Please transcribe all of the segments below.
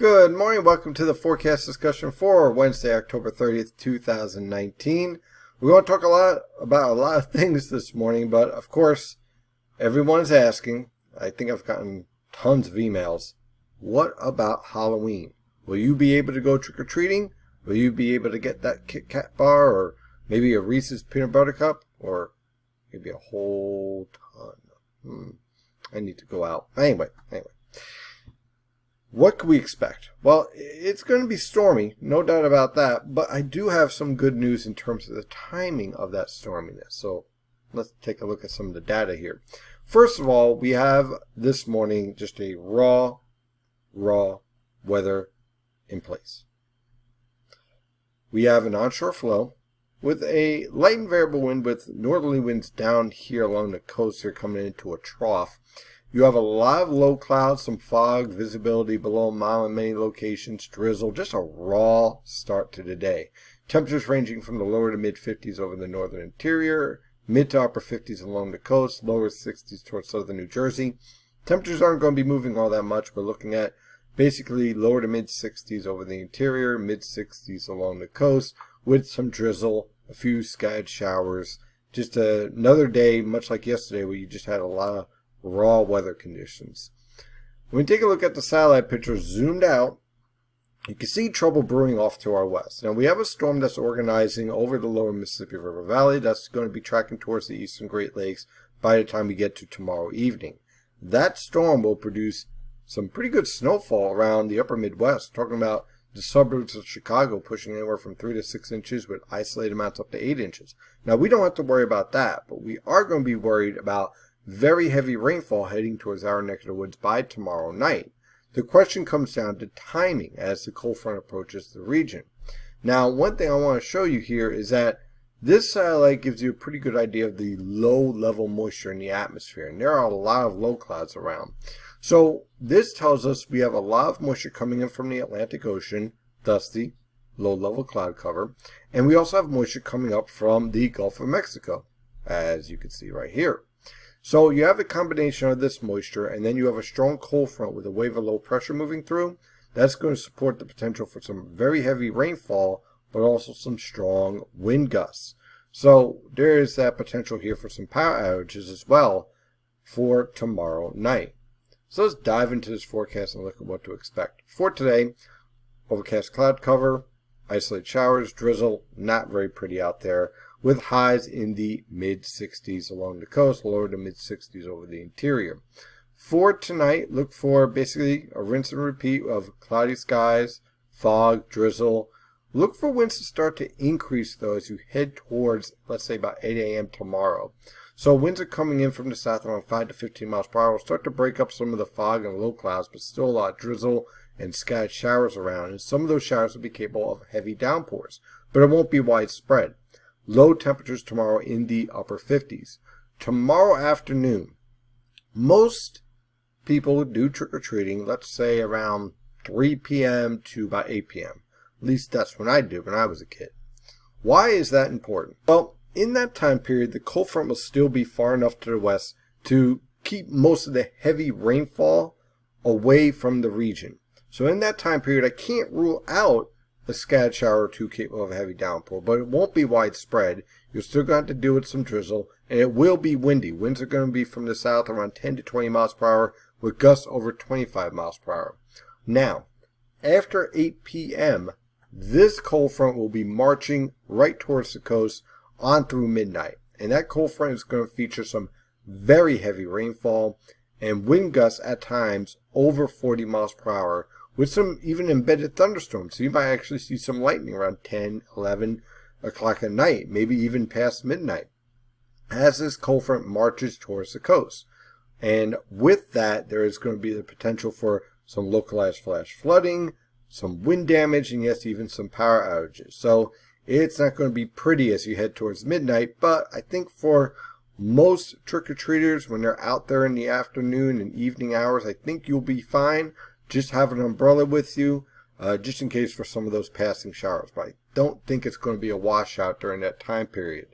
Good morning. Welcome to the forecast discussion for Wednesday, October 30th, 2019. We want to talk about a lot of things this morning, but of course, everyone's asking. I think I've gotten tons of emails. What about Halloween? Will you be able to go trick-or-treating? Will you be able to get that Kit Kat bar or maybe a Reese's peanut butter cup or maybe a whole ton? I need to go out. Anyway. What can we expect? Well, it's going to be stormy, no doubt about that, but I do have some good news in terms of the timing of that storminess. So let's take a look at some of the data here. First of all, we have this morning just a raw weather in place. We have an onshore flow with a light and variable wind with northerly winds down here along the coast here coming into a trough. You have a lot of low clouds, some fog, visibility below a mile in many locations, drizzle, just a raw start to the day. Temperatures ranging from the lower to mid 50s over the northern interior, mid to upper 50s along the coast, lower 60s towards southern New Jersey. Temperatures aren't going to be moving all that much. We're looking at basically lower to mid 60s over the interior, mid 60s along the coast with some drizzle, a few scattered showers. Just another day, much like yesterday, where you just had a lot of raw weather conditions. When we take a look at the satellite picture zoomed out, you can see trouble brewing off to our west. Now we have a storm that's organizing over the lower Mississippi River Valley that's going to be tracking towards the eastern Great Lakes by the time we get to tomorrow evening. That storm will produce some pretty good snowfall around the upper Midwest, talking about the suburbs of Chicago pushing anywhere from 3 to 6 inches with isolated amounts up to 8 inches. Now we don't have to worry about that, but we are going to be worried about very heavy rainfall heading towards our neck of the woods by tomorrow night. The question comes down to timing as the cold front approaches the region. Now, one thing I want to show you here is that this satellite gives you a pretty good idea of the low level moisture in the atmosphere, and there are a lot of low clouds around. So this tells us we have a lot of moisture coming in from the Atlantic Ocean, thus the low level cloud cover, and we also have moisture coming up from the Gulf of Mexico, as you can see right here. So you have a combination of this moisture, and then you have a strong cold front with a wave of low pressure moving through. That's going to support the potential for some very heavy rainfall, but also some strong wind gusts. So there is that potential here for some power outages as well for tomorrow night. So let's dive into this forecast and look at what to expect. For today, overcast cloud cover, isolated showers, drizzle, not very pretty out there, with highs in the mid-60s along the coast, lower to mid-60s over the interior. For tonight, look for basically a rinse and repeat of cloudy skies, fog, drizzle. Look for winds to start to increase, though, as you head towards, let's say, about 8 a.m. tomorrow. So winds are coming in from the south around 5 to 15 miles per hour. We'll start to break up some of the fog and low clouds, but still a lot of drizzle and scattered showers around. And some of those showers will be capable of heavy downpours, but it won't be widespread. Low temperatures tomorrow in the upper 50s. Tomorrow afternoon, most people do trick-or-treating, let's say around 3 p.m. to about 8 p.m. At least that's when I did when I was a kid. Why is that important? Well, in that time period, the cold front will still be far enough to the west to keep most of the heavy rainfall away from the region. So in that time period, I can't rule out a scattered shower or two capable of a heavy downpour, but it won't be widespread. You're still going to have to deal with some drizzle, and it will be windy. Winds are going to be from the south around 10 to 20 miles per hour with gusts over 25 miles per hour. Now, after 8 p.m., this cold front will be marching right towards the coast on through midnight, and that cold front is going to feature some very heavy rainfall and wind gusts at times over 40 miles per hour, with some even embedded thunderstorms. So you might actually see some lightning around 10, 11 o'clock at night, maybe even past midnight, as this cold front marches towards the coast. And with that, there is going to be the potential for some localized flash flooding, some wind damage, and yes, even some power outages. So it's not going to be pretty as you head towards midnight, but I think for most trick-or-treaters, when they're out there in the afternoon and evening hours, I think you'll be fine. Just have an umbrella with you, just in case for some of those passing showers. But I don't think it's going to be a washout during that time period.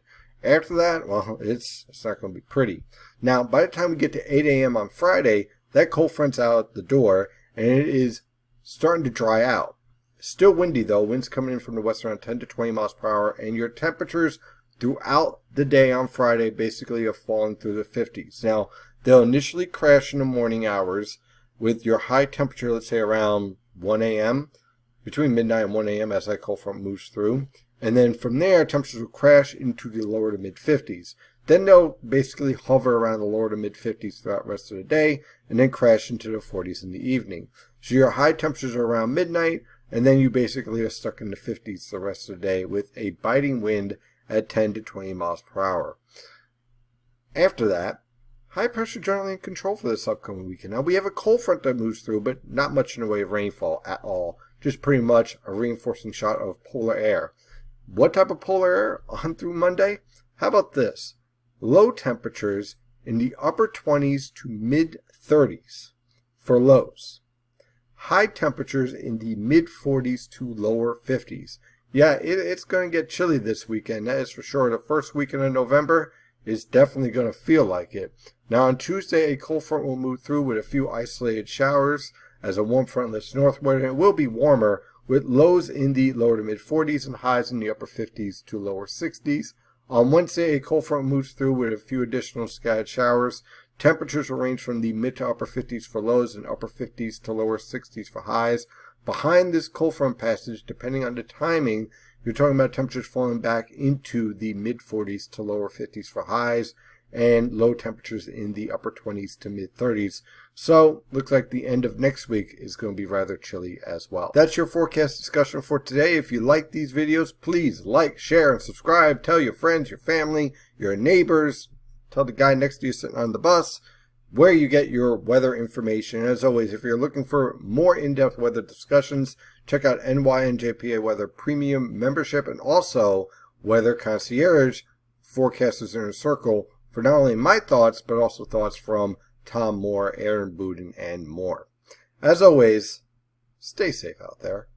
After that, well, it's not going to be pretty. Now, by the time we get to 8 a.m. on Friday, that cold front's out the door, and it is starting to dry out. Still windy though, winds coming in from the west around 10 to 20 miles per hour, and your temperatures throughout the day on Friday basically are falling through the 50s. Now, they'll initially crash in the morning hours with your high temperature, let's say around 1 a.m., between midnight and 1 a.m. as that cold front moves through. And then from there, temperatures will crash into the lower to mid 50s. Then they'll basically hover around the lower to mid 50s throughout the rest of the day, and then crash into the 40s in the evening. So your high temperatures are around midnight, and then you basically are stuck in the 50s the rest of the day with a biting wind at 10 to 20 miles per hour. After that, high pressure generally in control for this upcoming weekend. Now we have a cold front that moves through, but not much in the way of rainfall at all. Just pretty much a reinforcing shot of polar air. What type of polar air on through Monday? How about this? Low temperatures in the upper 20s to mid 30s for lows. High temperatures in the mid 40s to lower 50s. Yeah, it's going to get chilly this weekend, that is for sure. The first weekend of November is definitely going to feel like it. Now on Tuesday, a cold front will move through with a few isolated showers as a warm front lifts northward, and it will be warmer with lows in the lower to mid 40s and highs in the upper 50s to lower 60s. On Wednesday, a cold front moves through with a few additional scattered showers. Temperatures will range from the mid to upper 50s for lows and upper 50s to lower 60s for highs. Behind this cold front passage, depending on the timing, you're talking about temperatures falling back into the mid 40s to lower 50s for highs, and low temperatures in the upper 20s to mid 30s. So, looks like the end of next week is going to be rather chilly as well. That's your forecast discussion for today. If you like these videos, please like, share, and subscribe. Tell your friends, your family, your neighbors. Tell the guy next to you sitting on the bus where you get your weather information. And as always, if you're looking for more in-depth weather discussions, check out NYNJPA Weather Premium membership, and also Weather Concierge, Forecasters Inner Circle, for not only my thoughts, but also thoughts from Tom Moore, Erin Budden, and more. As always, stay safe out there.